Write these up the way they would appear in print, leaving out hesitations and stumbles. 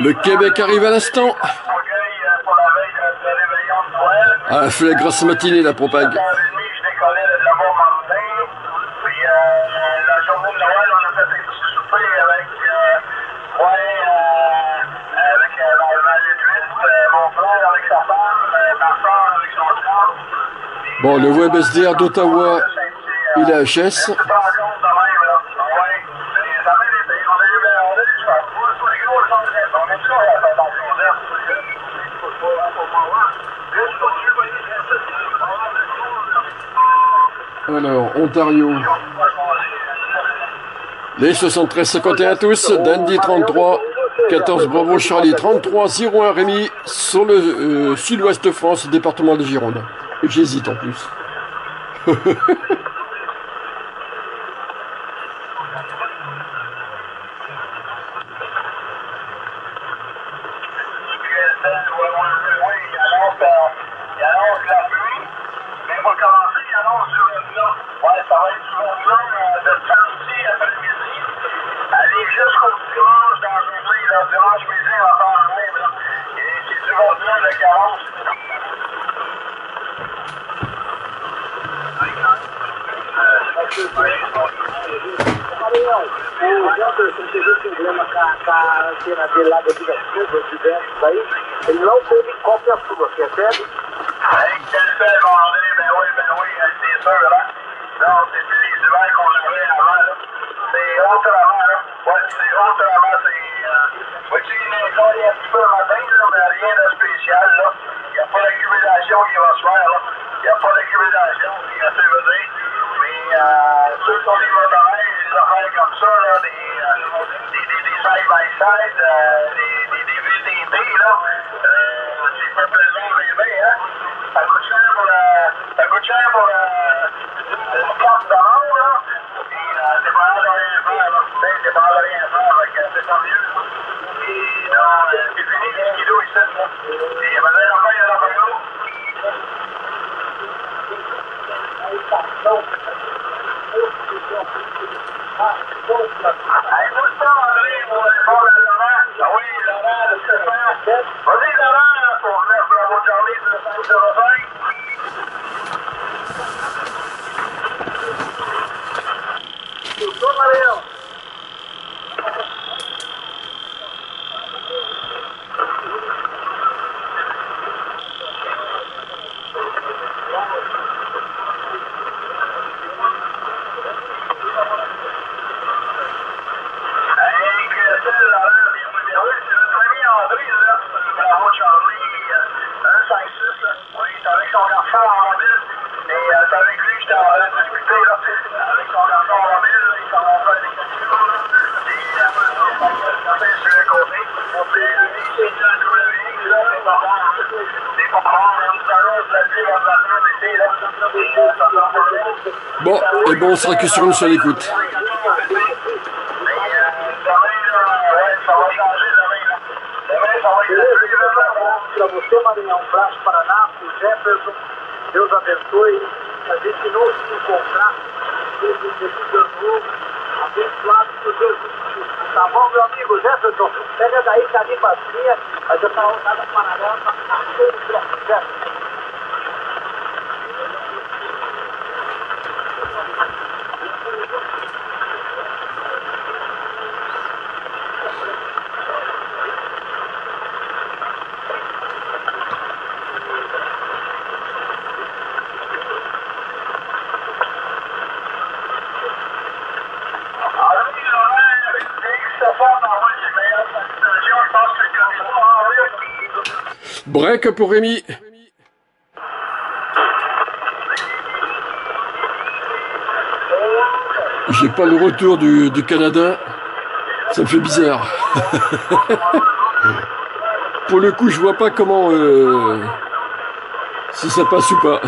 Le Québec arrive à l'instant. Ah, fait la grasse matinée, la propague. Bon, le web SDR d'Ottawa, il est HS. Alors, Ontario. Les 73-51 tous, Dandy 33, 14 Bravo Charlie 33, 01 Rémi, sur le sud-ouest France, département de Gironde. J'hésite en plus. Ele não teve cópia sua, percebe? Bon, et bon, on sera que sur une seule écoute. Para você, Maranhão, Braço Paraná, o Jefferson, Deus abençoe, a gente não se encontrar nesse dia novo, abençoado por Jesus. Tá bom, meu amigo Jefferson? Pega daí, tá ali passinha, mas eu tava usando Paraná, tá cheio de Jefferson. Break pour Rémi. J'ai pas le retour du Canada. Ça me fait bizarre. Pour le coup, je vois pas comment... si ça passe ou pas.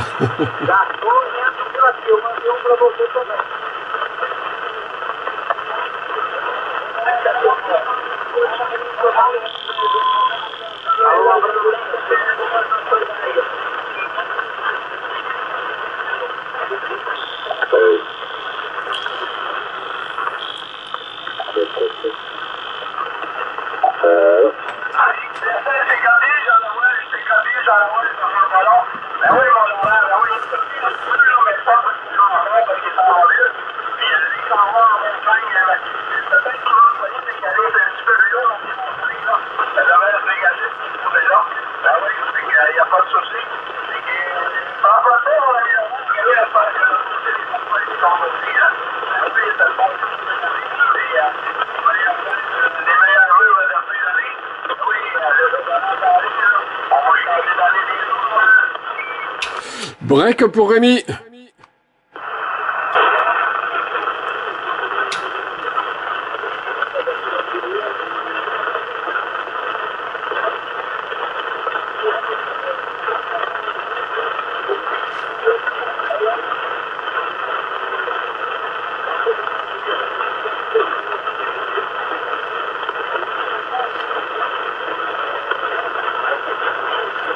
Break pour Rémi.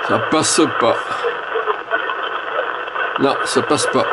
Ça passe pas. Non, ça passe pas.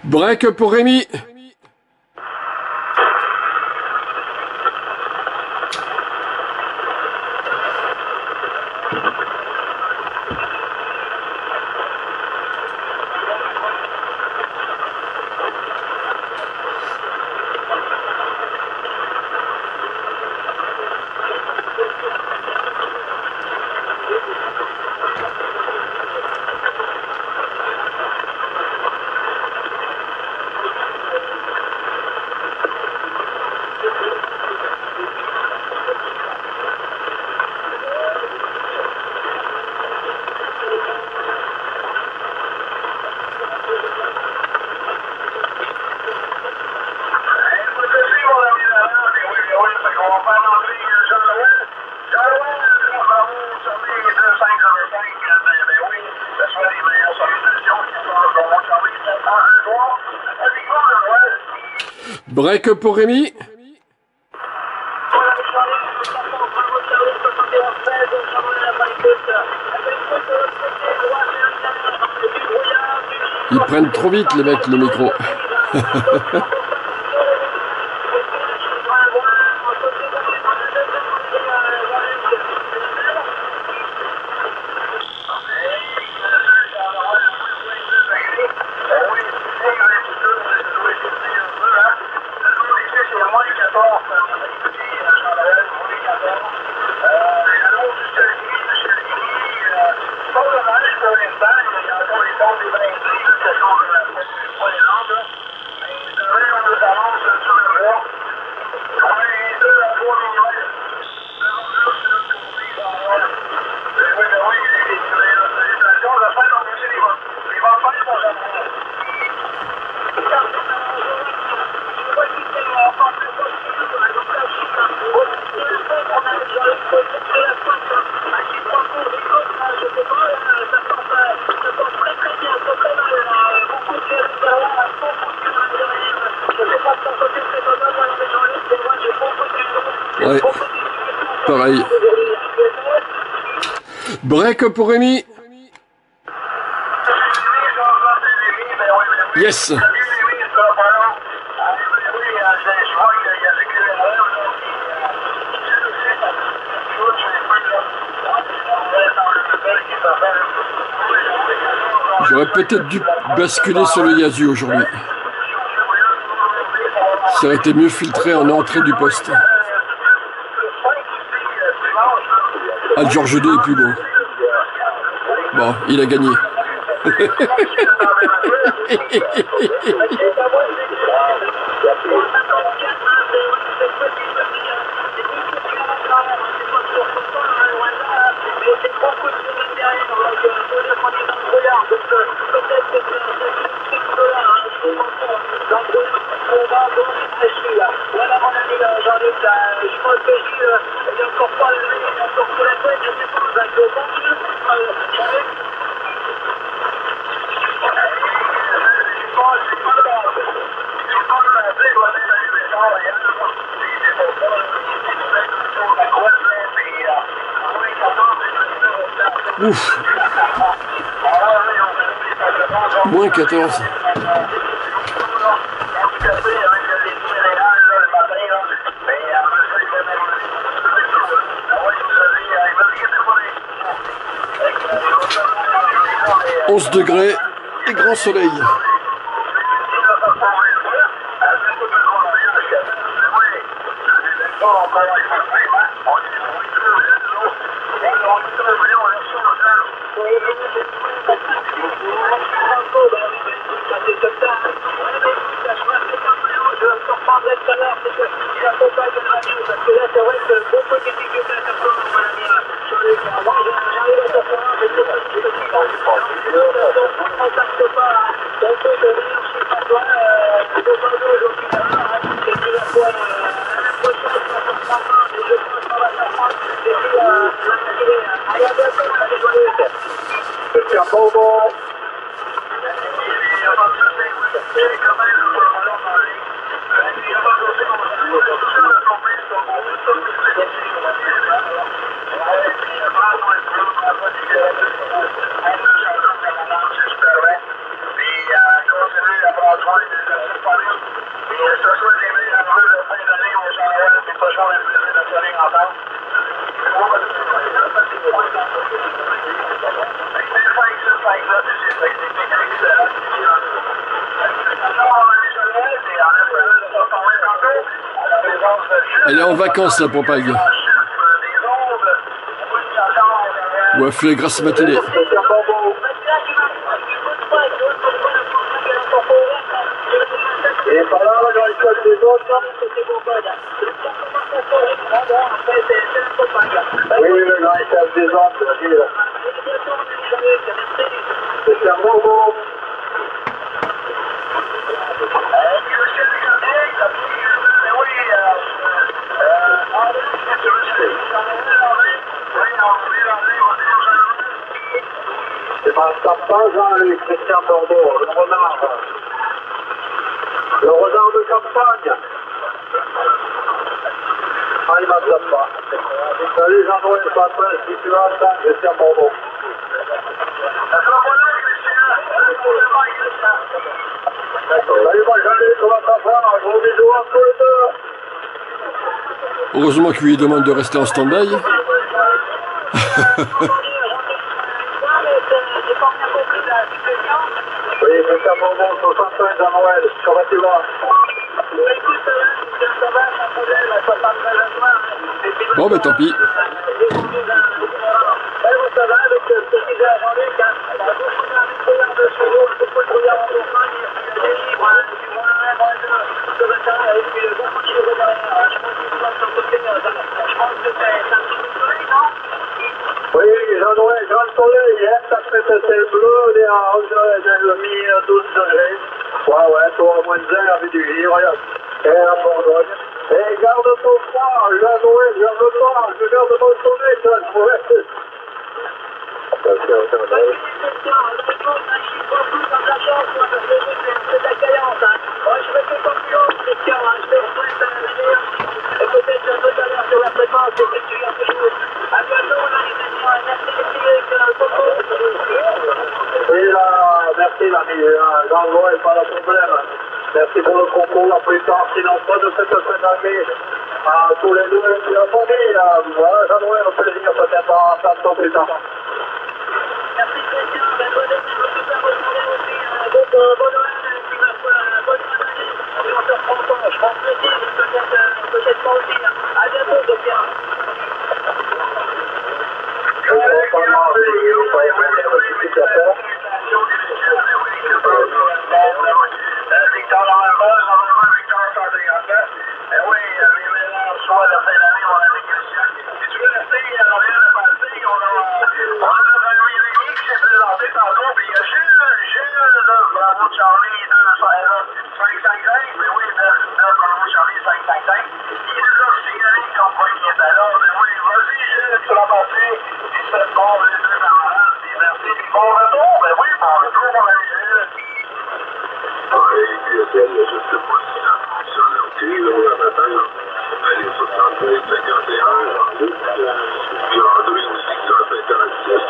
Break pour Rémi. Break pour Rémi. Ils prennent trop vite les mecs le micro. Ouais, pareil. Break pour Rémi. Yes. J'aurais peut-être dû basculer sur le Yazoo aujourd'hui. Ça aurait été mieux filtré en entrée du poste. Ah, le Georges 2 est plus beau. Bon, il a gagné. Ouf. Moins 14. « 11 degrés et grand soleil. » Elle est en vacances, la Pompagne. Ou elle fait grâce matinée. Oui, le grand chef des hommes, c'est un bon mot. C'est pas Jean-Luc, Christian Bordeaux, le renard. Le renard de campagne. Ah, il m'attend pas. Salut Jean-Noël Patrin, si tu m'entends, Christian Bordeaux. Salut Jean-Luc, comment ça va? Un gros bisou à tous les deux. Heureusement qu'il lui demande de rester en stand-by. Oui, Christian Bordeaux, 65 Jean-Noël, comment tu vas? Bon, ben tant pis. Oui, Jean-Noël, grand soleil, hein, ça fait le ciel bleu, on est à 12 degrés. Ouais, toi à moins de 0 avec du gire, regarde. Et la Bourgogne. Et garde ton froid, Jean-Noël, garde pas, je garde mon soleil, Jean-Noël. Oui, là, merci l'ami, Jean-Noël, pas de problème. Merci pour le concours, à plus tard, sinon pas de cette fin d'année. À tous les deux, la famille, voilà, Jean-Noël, un plaisir, peut-être à tantôt plus tard. Merci Christian, bonne année aussi, bon Noël, et puis bonne année, et on se reprend pas, je pense plaisir, peut-être pas aussi, à bientôt, Christian. Victor Lambert, Victor Sandré-Gasset. Oui, les mélanges soit la fin d'année, mon ami Christian. Si tu veux rester à l'arrière de partie, on a notre ami Rémi qui s'est présenté tantôt, puis il y a Gilles, bravo Charlie, 555, mais oui, bravo Charlie, 555. Il nous a signalé comme quoi il est là, mais oui, vas-y Gilles, tu l'as passé, puis c'est bon, les deux camarades, puis merci, puis bon retour, mais oui, bon retour, mon ami Gilles. Et puis, je ne sais pas si ça fonctionne aussi, là, la bataille, elle est 73, 51, puis André aussi, ça fait 46,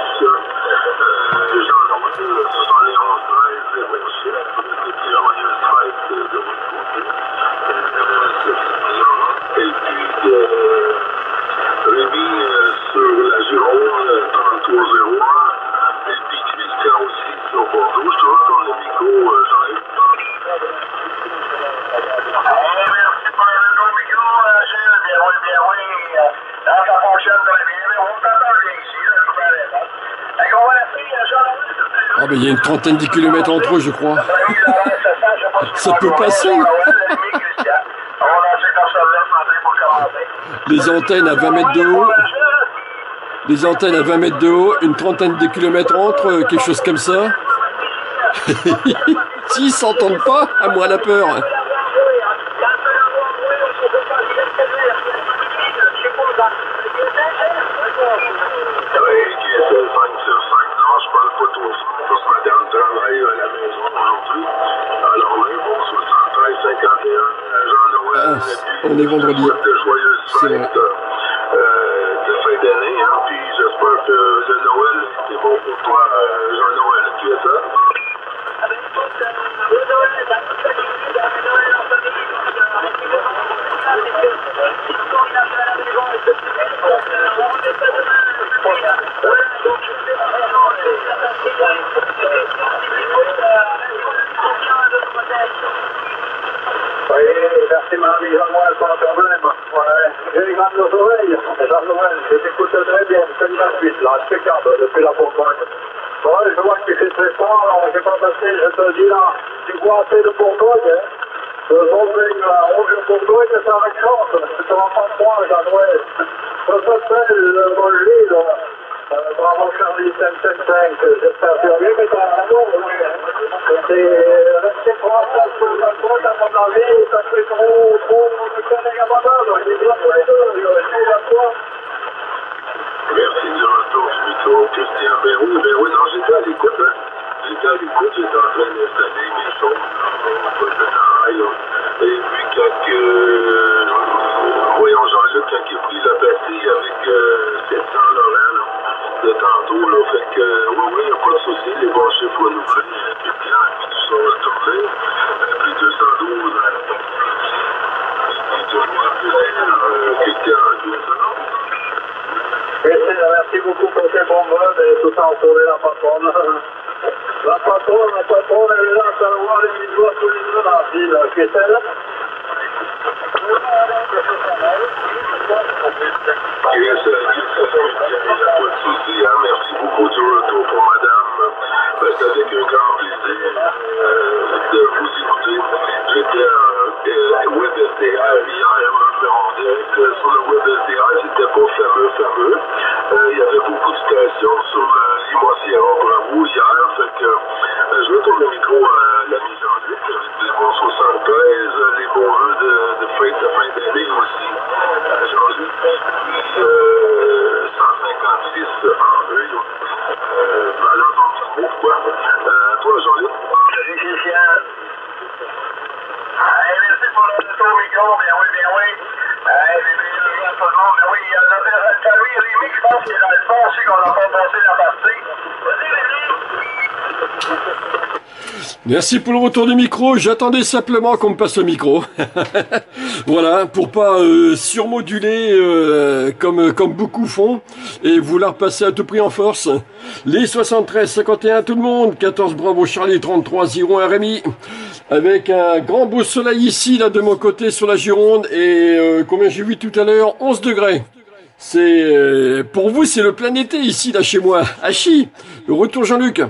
Jean-Noël, 71, 13, oui. Ah ben il y a une trentaine de kilomètres entre eux, je crois. Ça peut passer. Les antennes à 20 mètres de haut. Les antennes à 20 mètres de haut, une trentaine de kilomètres entre, quelque chose comme ça. S'ils s'entendent pas, à moi la peur. Ah, on est vendredi. C'est vrai. De fin d'année, hein, puis j'espère que le Noël est bon pour toi, Jean-Noël. Tu es ça? Oui, merci Marie, Jean-Noël, pas de problème. Ouais, j'ai les grandes oreilles. Jean-Noël, je t'écoute très bien, c'est la suite, là, impeccable, depuis la Bourgogne. Ouais, je vois que tu fais très fort, alors j'ai pas passé, je te dis là, tu vois assez de Bourgogne, hein. Le Bourgogne, là, rouge Bourgogne, ça va être chance, tu te rends pas de moi, Jean-Noël. Ça s'appelle mon lit, là. Bravo Charlie 555, j'espère que tu vas bien, mais t'as un amour, oui. C'est rester français sur le balcon, à mon avis, ça fait trop de collègues abandonnés, il est bien tous les deux, je suis à toi. Merci du retour du micro, Christian. Ben oui, non, j'étais à l'écoute, hein. J'étais en train d'installer mes choses, mon poste de travail, là. Et puis voyons Jean-Luc, quand il a pris la batterie avec 700 Laurent, là, de tantôt, là, fait que, oui, il n'y a pas de souci, les bons chiffres renouvelés, Christian, puis tout ça retourné, puis 212, et toujours appelé, Christian, Merci beaucoup pour ces bons mots et tout ça entouré la patronne. La patronne, elle est là, ça va voir les doigts tous les deux dans la ville. Christelle? Il n'y a pas de souci, hein. Merci beaucoup du retour pour madame. C'est avec un grand plaisir de vous écouter. J'étais à WebSDR hier, en direct sur le WebSDR, c'était pas fameux. Il y avait beaucoup de stations sur l'Imo Sierra Bravo hier, fait que je vais tourner le micro à la mise en lutte, les bons 73, les bons vœux de fin d'année aussi, Jean-Luc, puis 156 en œil, alors dans le micro, quoi. Toi, Jean-Luc. Salut, Christian. Merci pour le retour micro, bien oui. Tout le monde, mais oui, il y a Rémi, je pense qu'il est dans le fond aussi qu'on n'a pas passé la partie. Vas-y, Rémi. Merci pour le retour du micro. J'attendais simplement qu'on me passe le micro. Voilà, pour pas surmoduler comme beaucoup font et vouloir passer à tout prix en force. Les 73, 51, tout le monde. 14 Bravo Charlie, 33 01 Rémi. Avec un grand beau soleil ici, là de mon côté sur la Gironde et combien j'ai vu tout à l'heure, 11 degrés. C'est pour vous, c'est le plein été ici, là chez moi. Hachi, le retour Jean-Luc.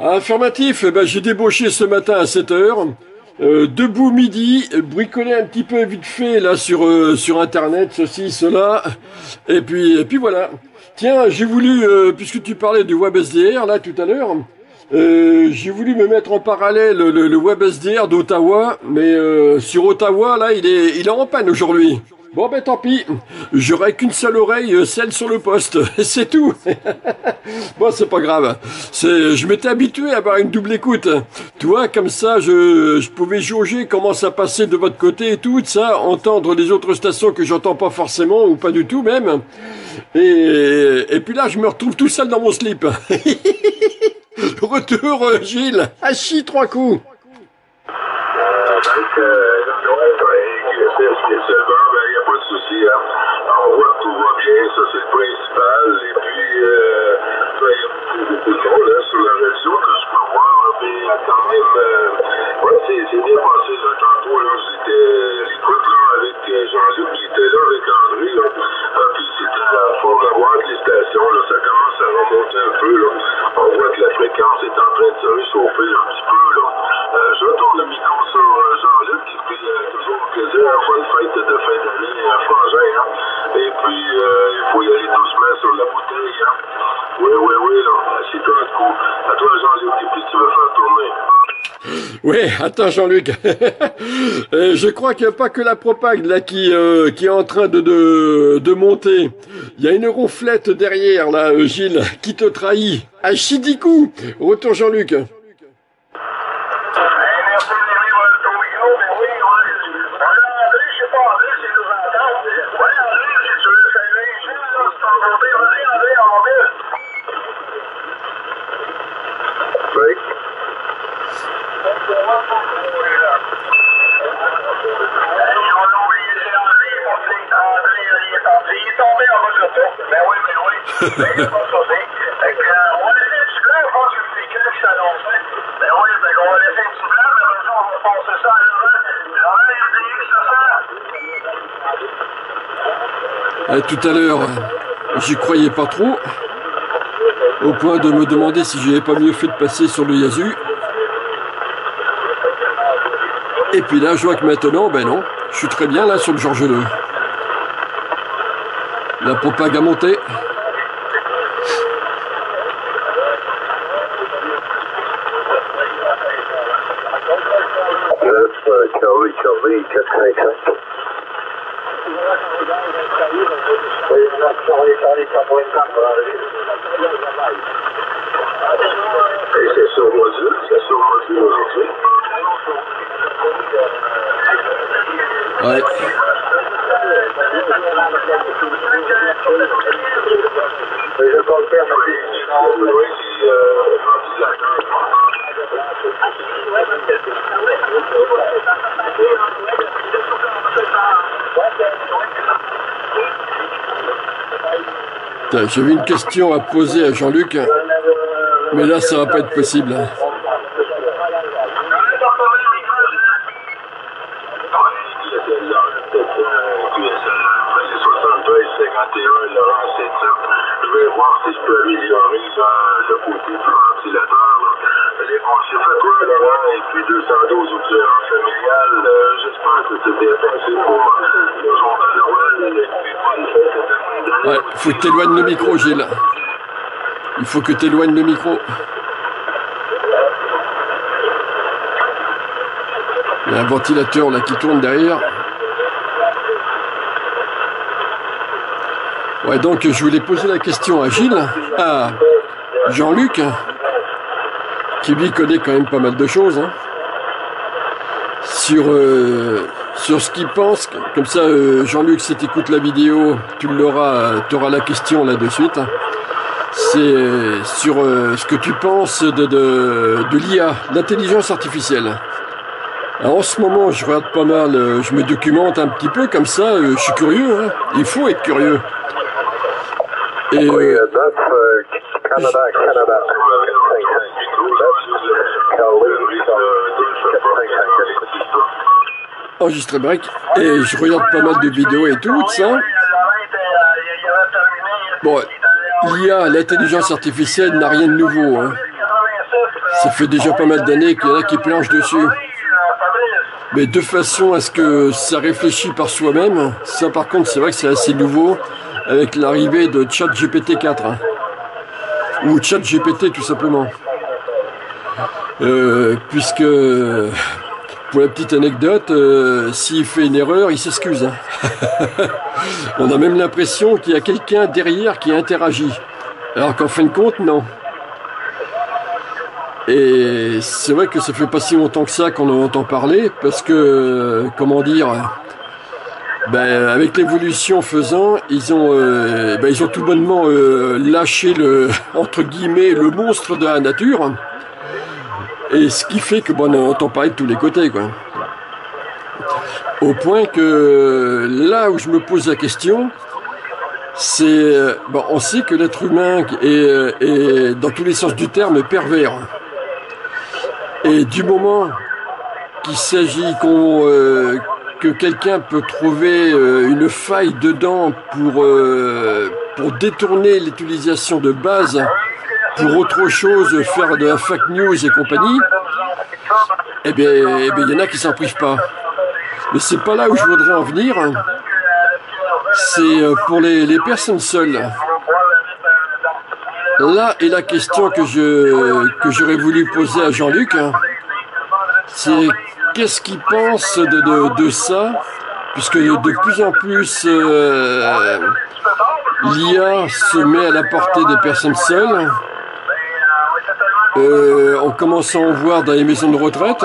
Affirmatif, j'ai débauché ce matin à 7h. debout midi, bricoler un petit peu vite fait là sur internet, ceci, cela, et puis voilà. Tiens, j'ai voulu, puisque tu parlais du WebSDR là tout à l'heure, j'ai voulu me mettre en parallèle le WebSDR d'Ottawa, mais sur Ottawa là il est en panne aujourd'hui. Bon ben tant pis, j'aurai qu'une seule oreille, celle sur le poste, c'est tout. Bon c'est pas grave, je m'étais habitué à avoir une double écoute. Tu vois, comme ça je pouvais jauger comment ça passait de votre côté et tout ça, entendre les autres stations que j'entends pas forcément ou pas du tout même. Et puis là je me retrouve tout seul dans mon slip. Retour Gilles, hachi 3 coups. Il n'y a pas de souci, hein. On voit que tout va bien, ça c'est le principal. Et puis, il y a beaucoup de monde hein, sur la réseau que je peux voir, mais quand même, ouais, c'est bien passé. Là, tantôt, là, c'était l'écoute là, avec Jean-Luc qui était là, avec André. Là. Puis c'était la forme de voir les stations, là, ça commence à remonter un peu. Là. On voit que la fréquence est en train de se réchauffer un petit peu. Là. Je retourne le micro sur Jean-Luc, qui fait toujours plaisir. Bonne fête de fin d'année à Frangin. Hein. Et puis, il faut y aller doucement sur la bouteille. Hein. Oui, là. Assieds-toi un coup. À toi, Jean-Luc, et puis tu veux faire tourner. Oui, attends Jean-Luc. Je crois qu'il n'y a pas que la propag là qui est en train de monter. Il y a une ronflette derrière là, Gilles, qui te trahit. À Chidikou. Retour Jean-Luc. Tout à l'heure, j'y croyais pas trop, au point de me demander si j'avais pas mieux fait de passer sur le Yazoo. Et puis là, je vois que maintenant, ben non, je suis très bien là sur le Georges Leu. La propag a monté. Charlie, 455. Et c'est sur module aujourd'hui. Ouais. Je confirme. J'avais une question à poser à Jean-Luc, mais là ça va pas être possible. Je vais voir si je peux améliorer le côté du ventilateur. Les consignes à toi, Laurent, et puis 212 observances familiales. J'espère que c'est bien passé pour le journal Noël. Et puis bonne fête de fin d'année. Ouais, faut que t'éloignes le micro, Gilles. Il faut que t'éloignes le micro. Il y a un ventilateur là qui tourne derrière. Ouais, donc je voulais poser la question à Gilles, à Jean-Luc, qui lui connaît quand même pas mal de choses, hein, sur ce qu'il pense. Comme ça, Jean-Luc, si tu écoutes la vidéo, tu auras la question là de suite. C'est sur ce que tu penses de l'IA, l'intelligence artificielle. Alors, en ce moment, je regarde pas mal, je me documente un petit peu comme ça, je suis curieux, hein. Il faut être curieux. Et oui, Canada. Enregistré break. Et je regarde pas mal de vidéos et tout ça. Bon, l'IA, l'intelligence artificielle n'a rien de nouveau, hein. Ça fait déjà pas mal d'années qu'il y en a qui planchent dessus. mais de façon à ce que ça réfléchit par soi-même. Ça par contre c'est vrai que c'est assez nouveau avec l'arrivée de ChatGPT 4 hein, ou ChatGPT tout simplement. Puisque pour la petite anecdote, s'il fait une erreur, il s'excuse. Hein. On a même l'impression qu'il y a quelqu'un derrière qui interagit. Alors qu'en fin de compte, non. Et c'est vrai que ça fait pas si longtemps que ça qu'on en entend parler, parce que, comment dire, ben, avec l'évolution faisant, ils ont tout bonnement lâché le, entre guillemets, le monstre de la nature. Et ce qui fait que bon, on entend parler de tous les côtés, quoi. Au point que là où je me pose la question, c'est bon, on sait que l'être humain est dans tous les sens du terme pervers. Et du moment qu'il s'agit que quelqu'un peut trouver une faille dedans pour détourner l'utilisation de base pour autre chose, faire de la fake news et compagnie, eh bien, il y en a qui s'en privent pas. Mais c'est pas là où je voudrais en venir. C'est pour les personnes seules. Là est la question que j'aurais voulu poser à Jean-Luc. C'est qu'est-ce qu'il pense de ça, puisque de plus en plus l'IA se met à la portée des personnes seules. On commence à en voir dans les maisons de retraite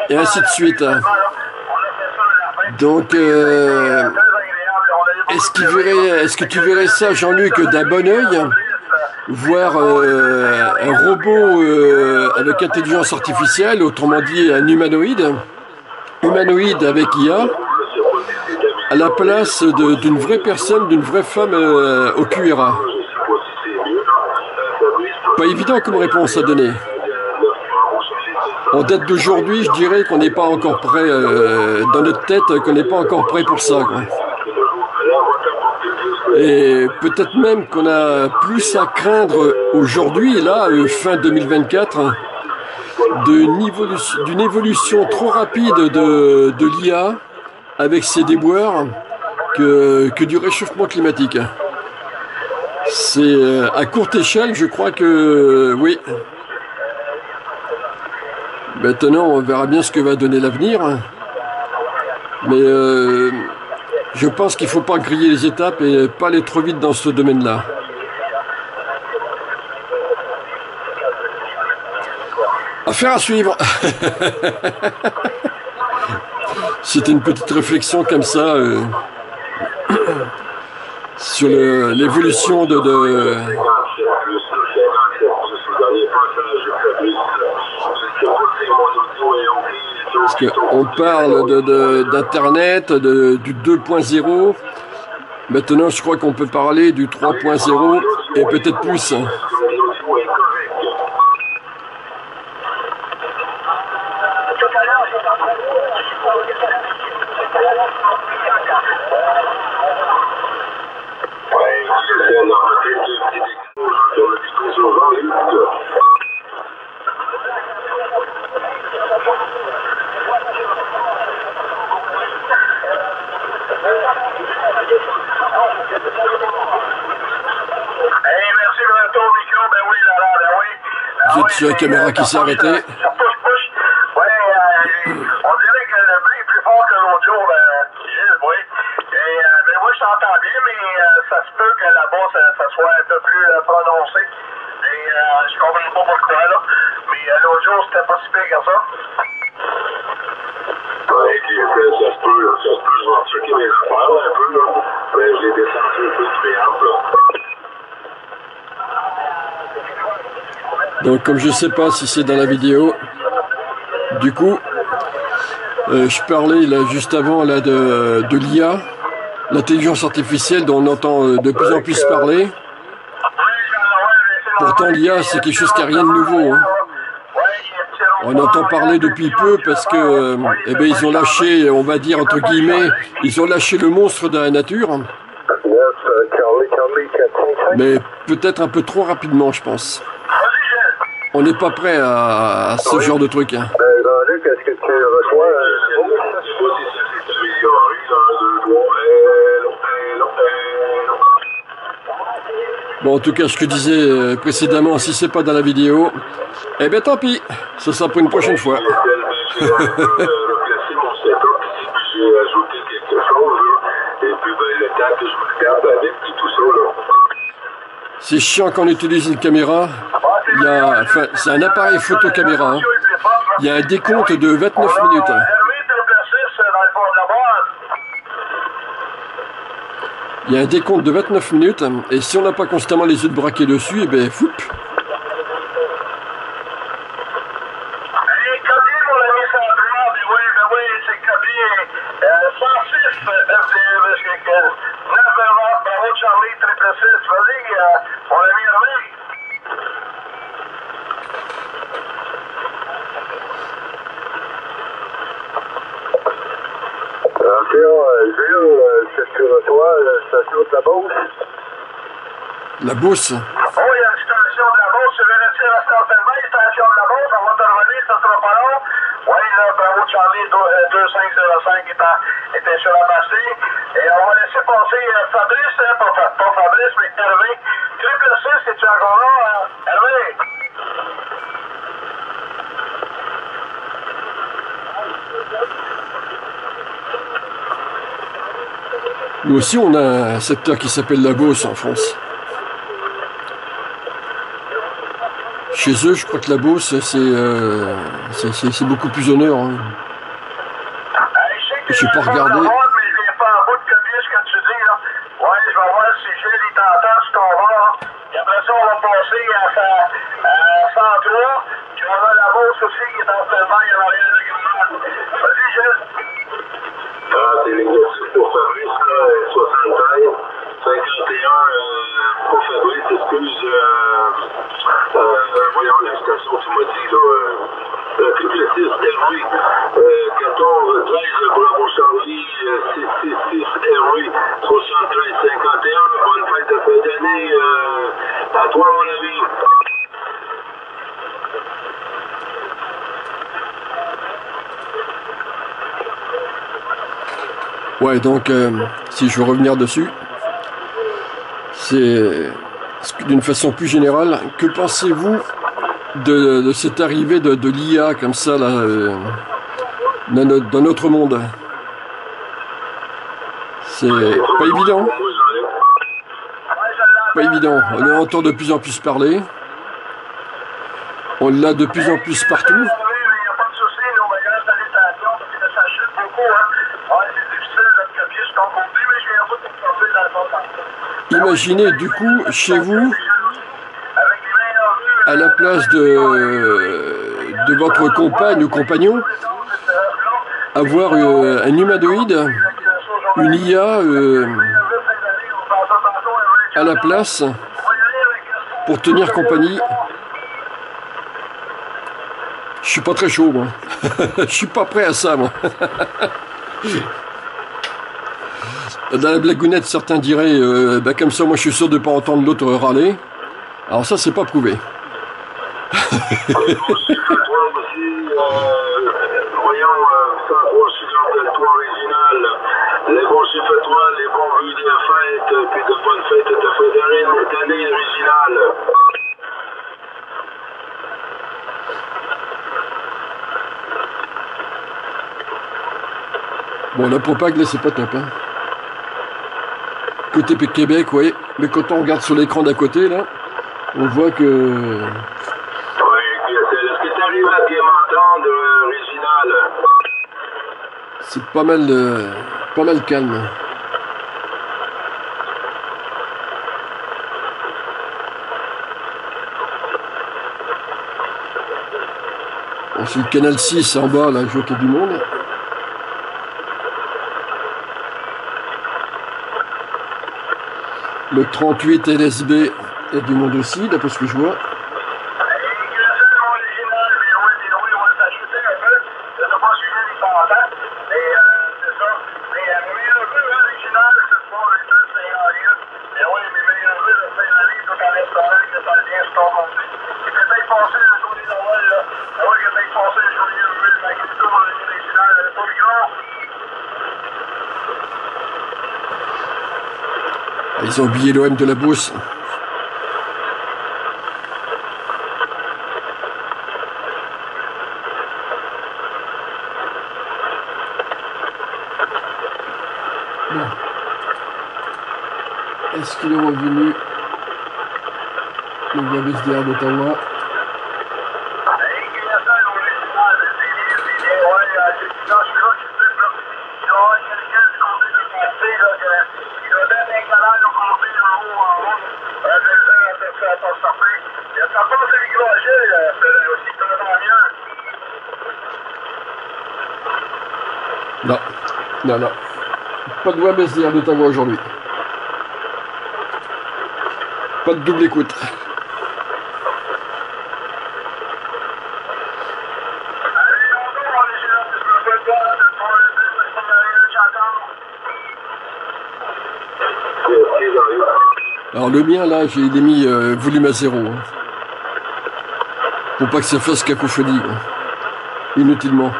et ainsi de suite. Donc, est-ce que tu verrais ça, Jean-Luc, d'un bon œil, voir un robot avec intelligence artificielle, autrement dit un humanoïde avec IA, à la place d'une vraie personne, d'une vraie femme au QRA? Pas évident comme réponse à donner. En date d'aujourd'hui, je dirais qu'on n'est pas encore prêt, dans notre tête, qu'on n'est pas encore prêt pour ça, quoi. Et peut-être même qu'on a plus à craindre aujourd'hui, là, fin 2024, d'une évolution trop rapide de l'IA avec ses déboires que du réchauffement climatique. C'est à courte échelle, je crois que oui. Maintenant, on verra bien ce que va donner l'avenir. Mais je pense qu'il ne faut pas griller les étapes et pas aller trop vite dans ce domaine-là. Affaire à suivre. C'était une petite réflexion comme ça sur l'évolution parce qu'on parle d'Internet, du 2.0. Maintenant, je crois qu'on peut parler du 3.0 et peut-être plus. J'ai la caméra qui s'est arrêtée. On dirait que le bruit est plus fort que l'autre jour, Gilles, oui. Mais moi, je t'entends bien, mais ça se peut que là-bas, ça soit un peu plus prononcé. Et je comprends pas pourquoi, là. Mais l'autre jour, c'était pas si pire que ça. Ouais, puis ça se peut, je vais checker mes affaires un peu, là. Mais je l'ai descendu un peu de préamble, là. Donc comme je sais pas si c'est dans la vidéo, du coup, je parlais là juste avant là de l'IA, l'intelligence artificielle dont on entend de plus en plus parler. Pourtant l'IA c'est quelque chose qui n'a rien de nouveau. Hein. On entend parler depuis peu parce que eh ben, ils ont lâché, on va dire entre guillemets, ils ont lâché le monstre de la nature. Mais peut-être un peu trop rapidement, je pense. On n'est pas prêt à ce genre de truc. Hein. Jean-Luc, est-ce que tu reçois Bon, en tout cas, ce que je disais précédemment, si c'est pas dans la vidéo, eh bien tant pis, ce sera pour une prochaine fois. J'ai replacé mon setup ici, puis j'ai ajouté quelque chose, là. Et puis le temps que je me regarde avec et tout ça, là. C'est chiant quand on utilise une caméra. Il y a, enfin, c'est un appareil photo-caméra. Hein. Il y a un décompte de 29 minutes. Hein. Il y a un décompte de 29 minutes. Et si on n'a pas constamment les yeux braqués dessus, et ben foup. La Beauce. Oh, il y a une station de la Beauce, je vérifie la station de la Beauce, on va te revenir, ça sera pas long. Oui, là, Bravo Charlie 2505 était sur la massée. Et on va laisser passer Fabrice, pas Fabrice, mais Hervé. Triple C, c'est-tu encore là, Hervé? Nous aussi, on a un secteur qui s'appelle la Beauce en France. Chez eux, je crois que la Beauce, c'est beaucoup plus au nord. Hein. Je n'ai pas regardé. Mais je viens pas en bout de copier ce que tu dis, là. Ouais, je vais voir si j'ai les tendances sur ton bord. Et après ça, on va passer à 103. Tu vas voir la Beauce aussi qui est en Allemagne en arrière de Grenoble. Vas-y, Gilles. Ah, c'est l'exercice pour Fabrice, là, 73, 51, pour Fabrice, excuse, voyons la station, tu m'as dit, là, triple 6, Hervé, 14, 13, Bravo Charlie, 666, Hervé, 73, 51, bonne fête de fin d'année, à toi, mon ami. Ouais, donc, si je veux revenir dessus, c'est d'une façon plus générale, que pensez-vous de cette arrivée de l'IA comme ça, là, dans notre monde? C'est pas évident. Pas évident. On entend de plus en plus parler. On l'a de plus en plus partout. Imaginez du coup chez vous, à la place de votre compagne ou compagnon, avoir un humanoïde, une IA à la place pour tenir compagnie. Je suis pas très chaud, moi. Je suis pas prêt à ça, moi. Dans la blagounette, certains diraient bah, comme ça, moi je suis sûr de ne pas entendre l'autre râler. Alors ça, c'est pas prouvé. Toi aussi, voyons, 103 sur de toi original. Les bons chiffres à toi, les bons vues de fête, puis de bonnes fêtes de fin d'année originale. Bon, la propague, là, c'est pas top, hein. Côté Québec, oui. Mais quand on regarde sur l'écran d'à côté, là, on voit que... Oui, est-ce que tu arrives à bien m'entendre, original? C'est pas mal calme. Bon, c'est le canal 6 en bas, là, je vois qu'il y a du monde. Le 38 LSB, il y a du monde aussi, d'après ce que je vois. Ils ont oublié l'OM de la Beauce. Bon. Est-ce qu'il est revenu le WSDR d'Ottawa? Non, non, non. Pas de WebSDR d'Ottawa aujourd'hui. Pas de double écoute. Alors le mien là, j'ai mis volume à 0. Hein. Pour pas que ça fasse cacophonie. Hein. Inutilement.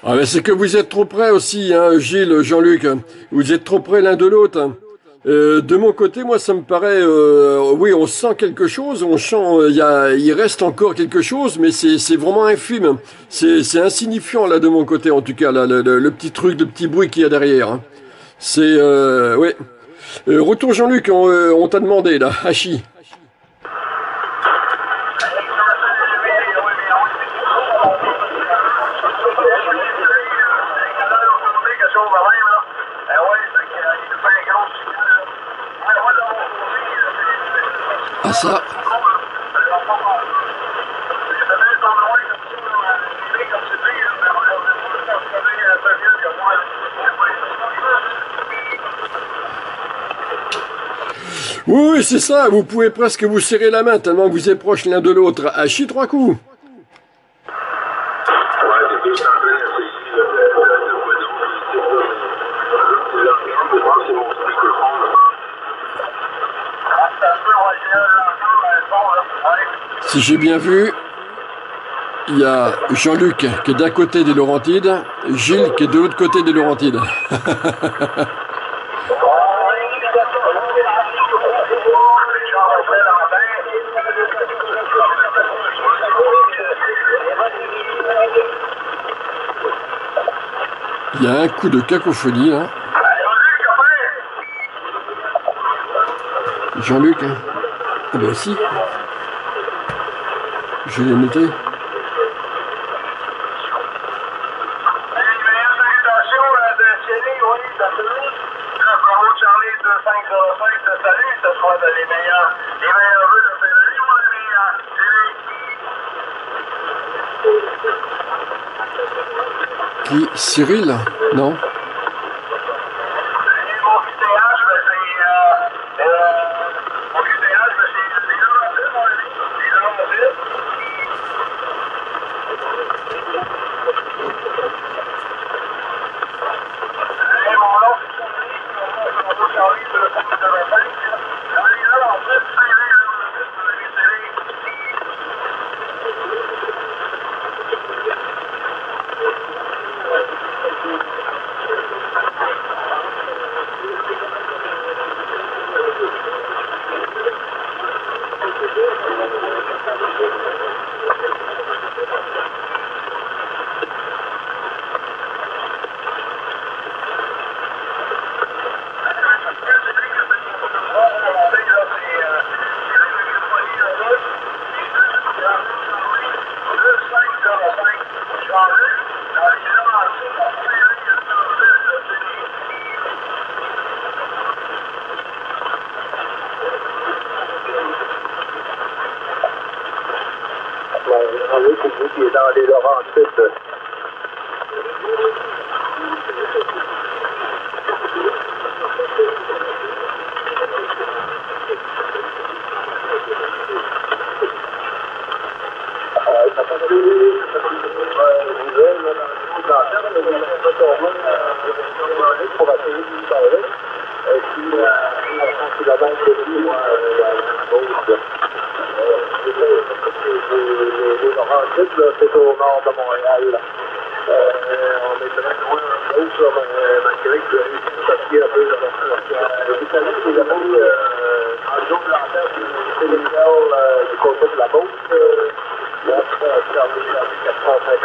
Ah ben c'est que vous êtes trop près aussi, hein, Gilles, Jean-Luc. Vous êtes trop près l'un de l'autre. Hein. De mon côté, moi, ça me paraît, oui, on sent quelque chose, on sent, il reste encore quelque chose, mais c'est vraiment infime. C'est insignifiant là de mon côté, en tout cas, là, le petit truc, le petit bruit qu'il y a derrière. Hein. C'est, oui. Retour Jean-Luc, on t'a demandé là, Hachi. Ah ça. Oui, c'est ça, vous pouvez presque vous serrer la main tellement vous êtes proches l'un de l'autre. Hachi 3 coups. Si j'ai bien vu, il y a Jean-Luc qui est d'un côté des Laurentides, Gilles qui est de l'autre côté des Laurentides. Il y a un coup de cacophonie là. Jean-Luc, hein. Eh ben si. Je l'ai noté. Qui? Cyril? Non? Qui est dans les Laurentides. kilomètres et demi, moi, la Beauce. Les Laurentides, là, c'est au nord de Montréal. Là. On est très loin en Beauce, là, malgré que j'ai réussi à sortir un peu de vous savez, c'est le même en zone de l'antenne sénégal du côté de la Beauce. Là, c'est fermé à 455.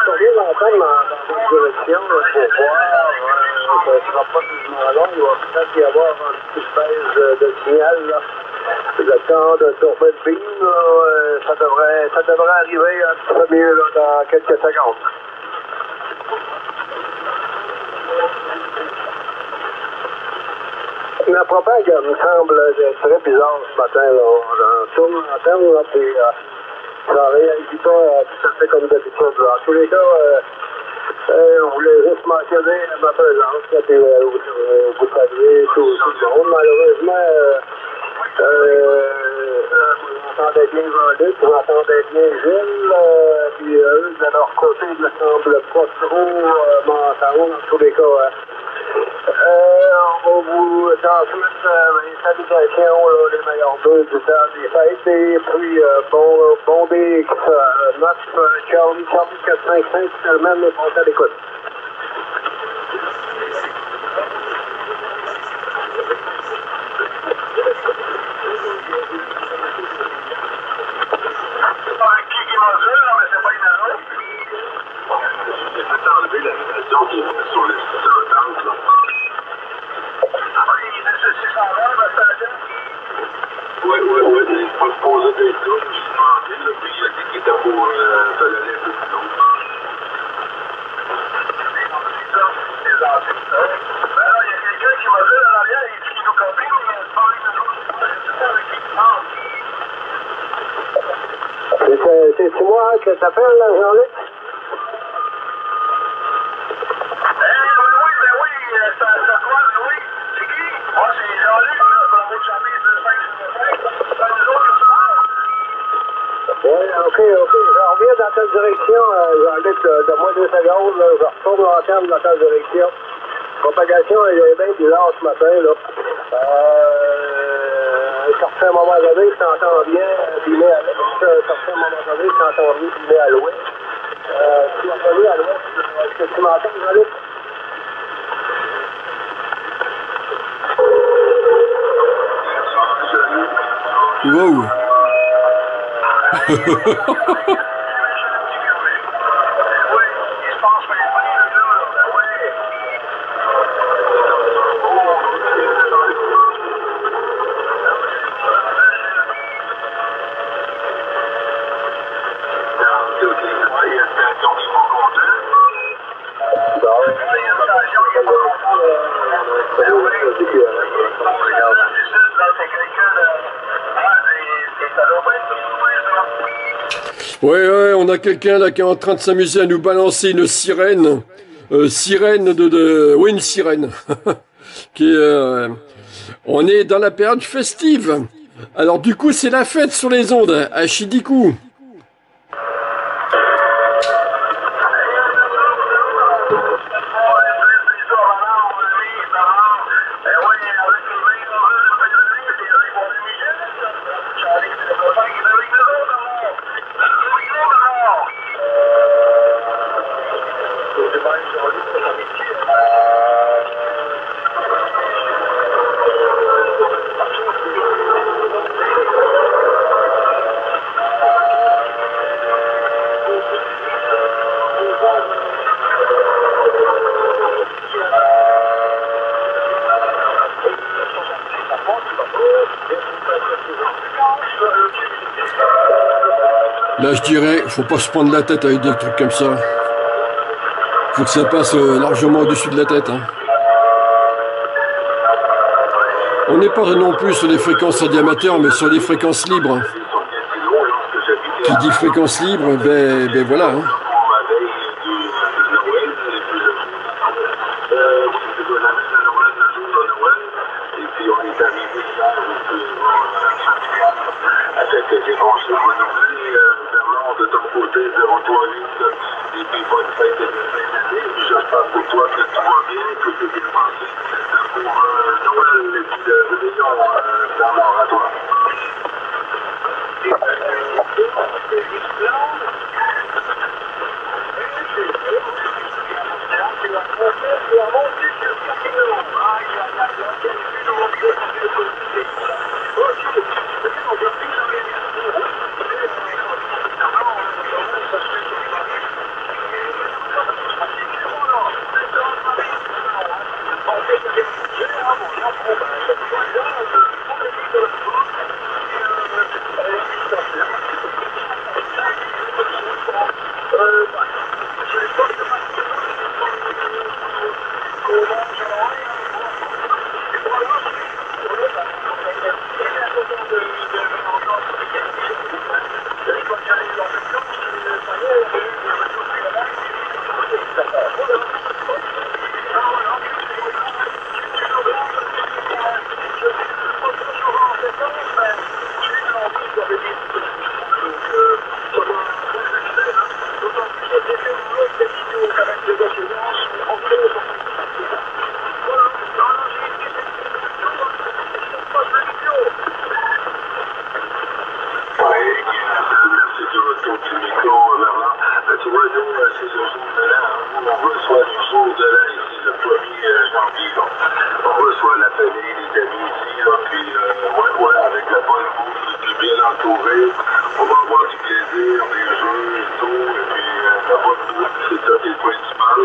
Je vais l'entendre dans votre direction pour voir. Ça ne sera pas tellement long. Il va peut-être y avoir un petit space de signal. Là. Le temps de tourner le beam, ça devrait arriver un petit peu mieux là, dans quelques secondes. La propagande me semble très bizarre ce matin. Là. On tourne l'antenne, là, puis ça ne réagit pas tout à fait comme d'habitude. En tous les cas, on voulait juste mentionner ma présence, là, puis vous saluez tout le monde. Malheureusement, vous entendez bien Jean-Luc, vous entendez bien Gilles, puis eux, de leur côté, ils ne semblent pas trop m'entendre, dans tous les cas. On va vous transmettre les salutations, là, les meilleurs vœux du temps des fêtes, et puis bon DX 9 Charlie 455 finalement, mais bon à l'écoute. Qui m'a dit, là, mais c'est pas une erreur. J'ai fait enlever la station qui est sur le site de l'entente, là. Oui, il faut se poser des trucs, je me suis demandé, là, puis il a dit qu'il était pour se lever plus tôt. Ben là, il y a quelqu'un qui m'a dit en arrière, il dit qu'il nous copie, mais il parle de nous. C'est moi que t'appelles, là, Jean-Luc? Oui, ok, je reviens dans ta direction, Jean-Luc, donne-moi 2 secondes, là, je retourne l'antenne dans ta direction. Propagation, elle est bien bizarre ce matin, là. À un certain moment donné, je t'entends bien, bimer à l'est, à un certain moment donné, je t'entends bien, bimer à l'ouest. Tu vas revenir à l'ouest, est-ce que tu m'entends, Jean-Luc? Wow. Ouais, on a quelqu'un là qui est en train de s'amuser à nous balancer une sirène. Oui, une sirène. qui est, on est dans la période festive. Alors du coup, c'est la fête sur les ondes, à Chidikou. Là, je dirais, faut pas se prendre la tête avec des trucs comme ça. Faut que ça passe largement au-dessus de la tête. Hein. On n'est pas non plus sur les fréquences radiamateurs, mais sur les fréquences libres. Qui dit fréquence libre, ben voilà. Hein. entouré. On va avoir du plaisir, des jeux et tout, et puis la bonne bouffe, c'est ça qui est le principal.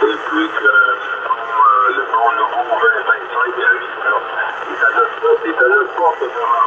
Et puis que le bon nouveau 2025 arrive, là. C'est à notre porte, vraiment.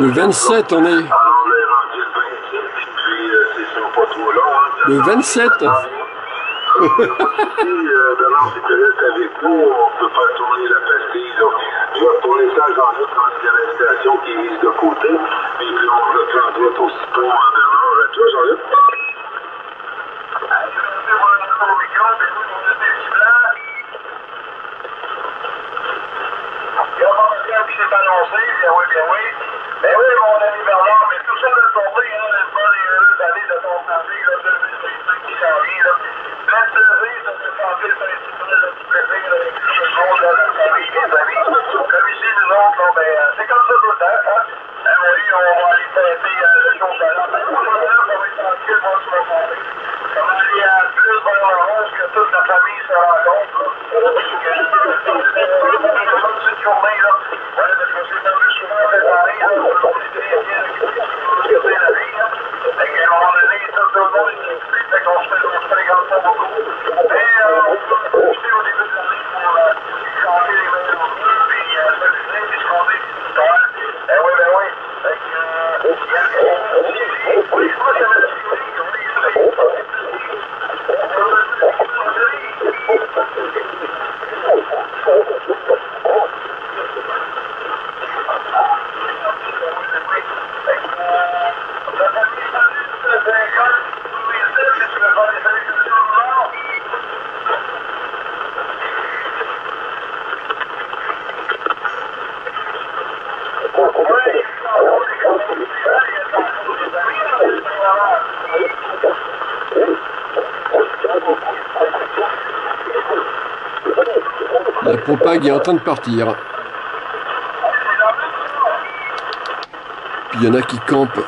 Le 27, on est. Alors, on est rendu le 27, et puis c'est sur pas trop long. Hein, le 27. Si Bernard, si tu restes avec nous, on peut faire tourner la pastille. Là. vais retourner ça à Jean-Luc dans l'installation qui est mise de côté. Et puis on reprendra aussitôt en Bernard. À toi, Jean-Luc. Il y a un qui s'est annoncé, bien oui, bien oui. Ben oui, mon ami Bernard, mais tout ça de tomber, hein, les bonnes et heureuses années de ton santé, là, 2025 qui s'en vient, là. Plein de plaisir, de te sentir, c'est un petit peu de plaisir avec tout le monde, là, la famille, les amis. Comme ici, nous autres, là, ben, c'est comme ça tout le temps, hein. Ben oui, on va aller fêter le jour de l'an. Ben, tout le temps, on va être tranquille, on va se rencontrer. Comme il y a plus dans la ronge que toute la famille se rencontre, là. Cette journée, là, voilà, parce qu'on s'est entendu souvent cette année, là, on est très bien occupé la vie, là. Fait qu'à un moment donné, tout le monde est occupé, fait qu'on se fréquente pas beaucoup. Mais on peut profiter au début de l'année pour chanter les meilleurs jeux, puis s'amuser, puis se raconter des histoires. Ben oui, ben oui. Fait que, oui, je crois que ça va se La propague est en train de partir. Puis il y en a qui campent.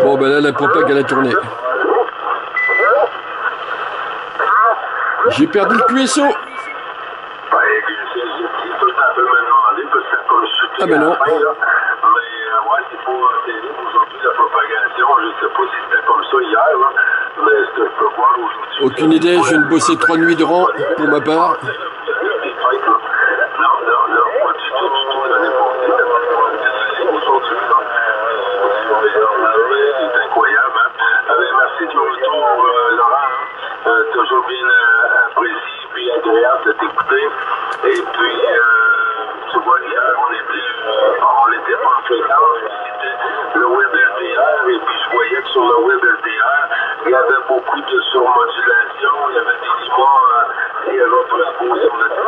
Bon ben là la propague elle a tourné. J'ai perdu le QSO. Ah ben non. Mais ouais, c'est pas terrible aujourd'hui la propagation. Je ne sais pas si c'était comme ça hier. Là. Mais ce que je peux voir aujourd'hui... Aucune idée, je viens de bosser 3 nuits de rang pour ma part. Non, pas du tout, l'année passée, aujourd'hui, c'est incroyable. Merci du retour, Laurent. Toujours bien apprécié puis agréable de t'écouter. Et puis, tu vois, hier, on était pas en fréquence, c'était le web LDR, et puis je voyais que sur le web LDR, il y avait beaucoup de surmodulation, il y avait des histoires, il y avait un peu sur le 5,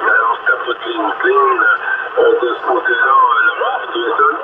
alors c'était toute ligne clean de ce côté-là, Laurent, tu es seul?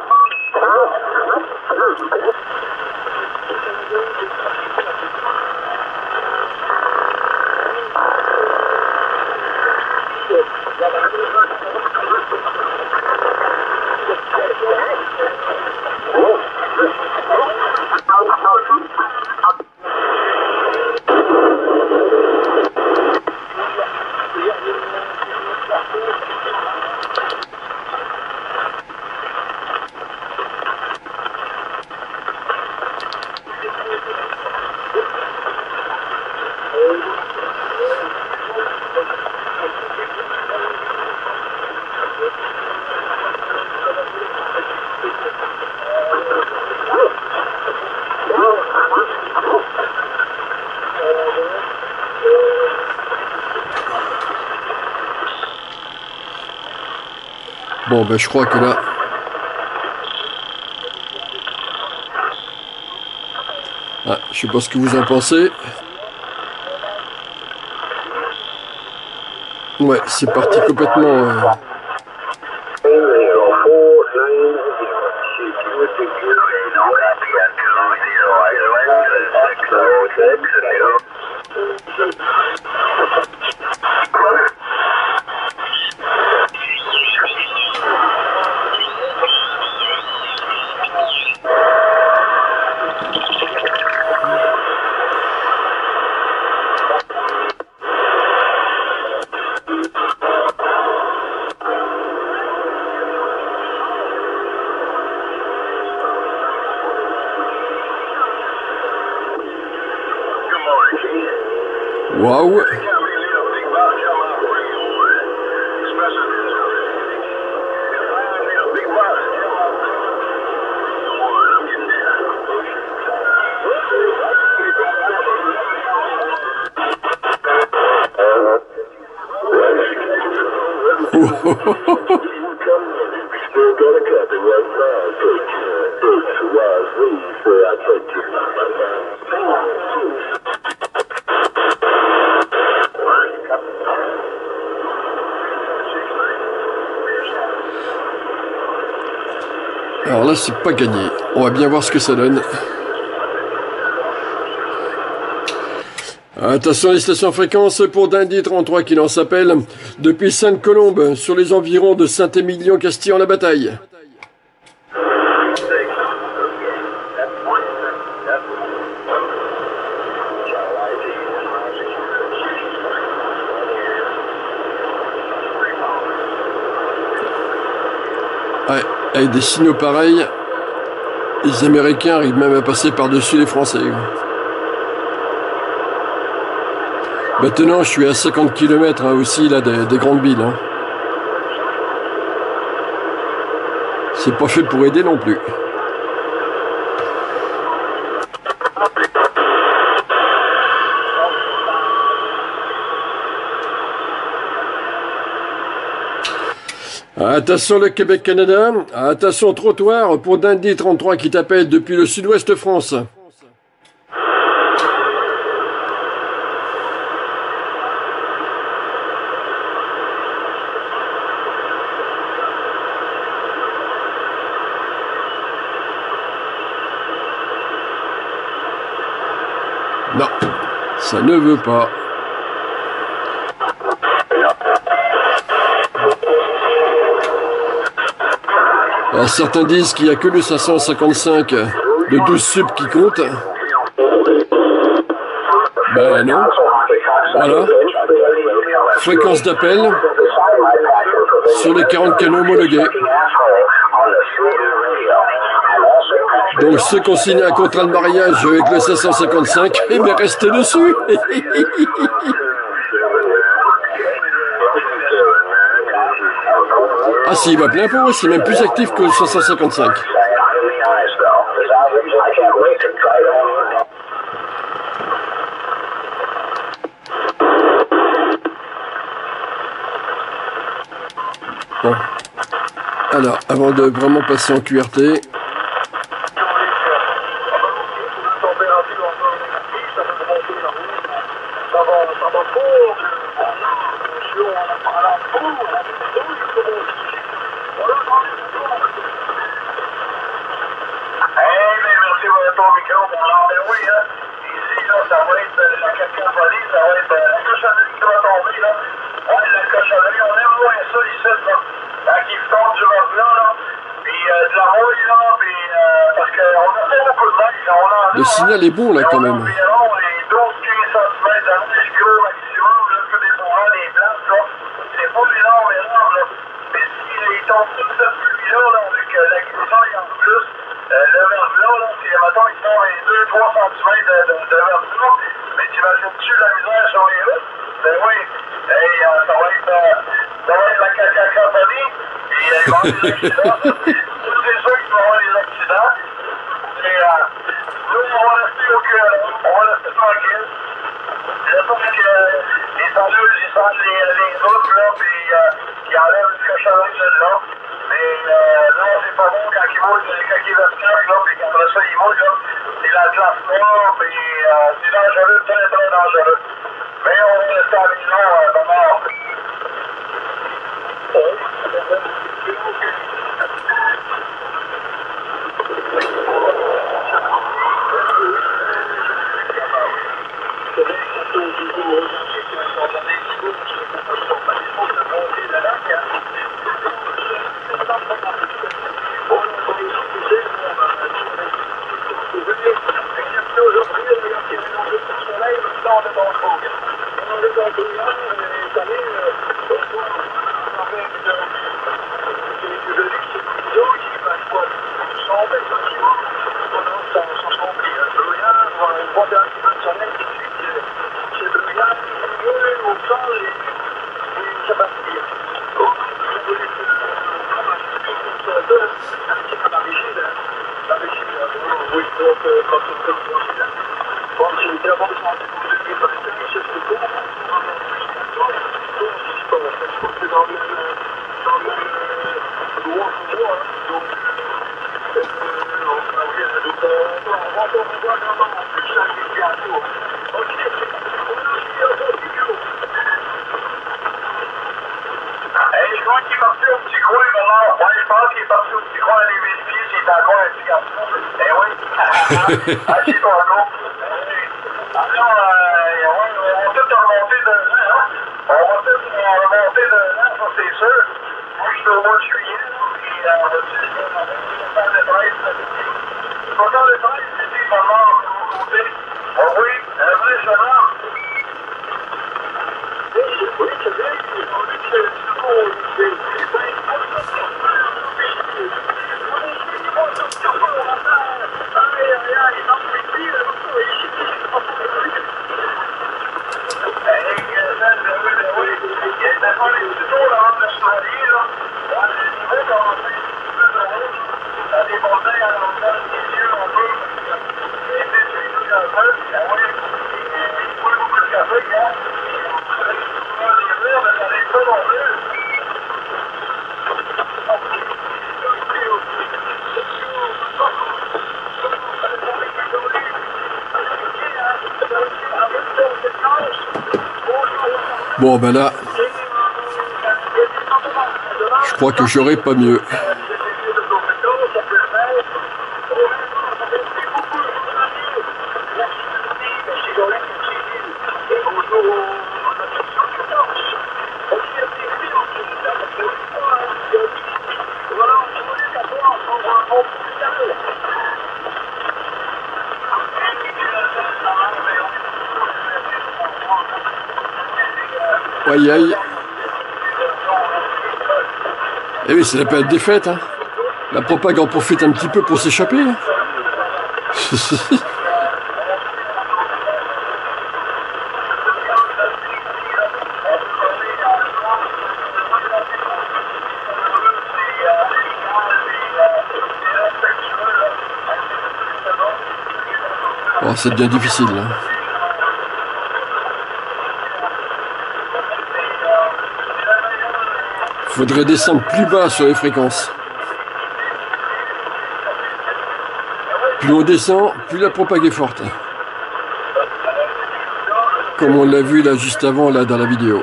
Bon, ben je crois que là... Ah, je sais pas ce que vous en pensez. Ouais, c'est parti complètement... Waouh! Alors là, c'est pas gagné. On va bien voir ce que ça donne. Attention, les stations fréquences pour Dundee 33 qui lance appel depuis Sainte-Colombe sur les environs de Saint-Émilion-Castillon-la-Bataille. Ouais, avec des signaux pareils, les Américains arrivent même à passer par-dessus les Français. Maintenant, je suis à 50 km aussi là, des grandes villes. Hein. C'est pas fait pour aider non plus. Attention le Québec-Canada, attention trottoir pour Dundee 33 qui t'appelle depuis le sud-ouest France. Non, ça ne veut pas. Alors certains disent qu'il n'y a que le 555 de 12 sub qui compte. Ben non. Voilà. Fréquence d'appel sur les 40 canaux homologués. Donc ceux qui ont signé un contrat de mariage avec le 555, eh bien restez dessus. Ah si, il va plein pot, c'est même plus actif que le 555. Bon. Alors, avant de vraiment passer en QRT, le signal est bon là quand même. Bon ben là, je crois que j'aurais pas mieux. Aïe aïe. Eh oui, c'est la période des fêtes, hein. La propague en profite un petit peu pour s'échapper. Oh, c'est bien difficile, là. Faudrait descendre plus bas sur les fréquences. Plus on descend, plus la propague est forte. Comme on l'a vu là juste avant, là dans la vidéo.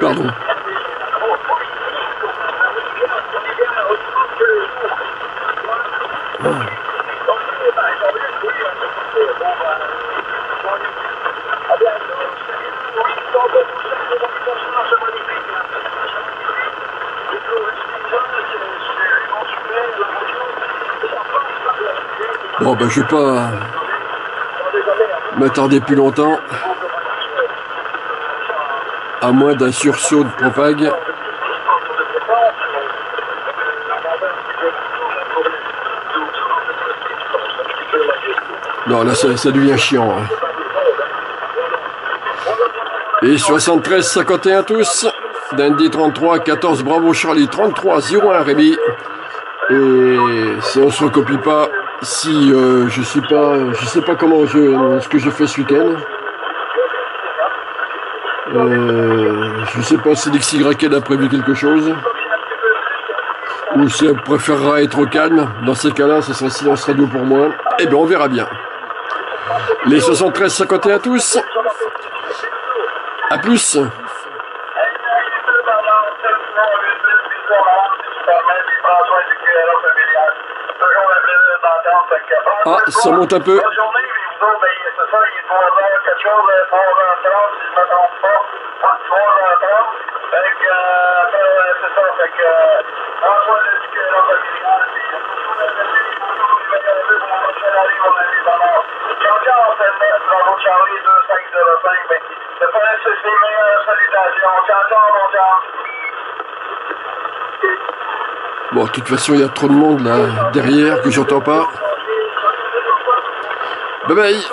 Pardon. Bon ben je vais pas m'attarder plus longtemps, à moins d'un sursaut de propague. Non là ça devient chiant. Hein. Et 73 51 tous, Dandy 33, 14 Bravo Charlie 33, 01 Rémi. Et si on se recopie pas, si je sais pas comment ce que j'ai fait ce week-end. Je sais pas si l'XYL a prévu quelque chose. Ou si elle préférera être au calme. Dans ces cas-là, ce sera silence radio pour moi. Eh bien, on verra bien. Les 73 51 tous. À plus. Ah, ça monte un peu. Bon, de toute façon, il y a trop de monde là derrière que j'entends pas. Bye bye.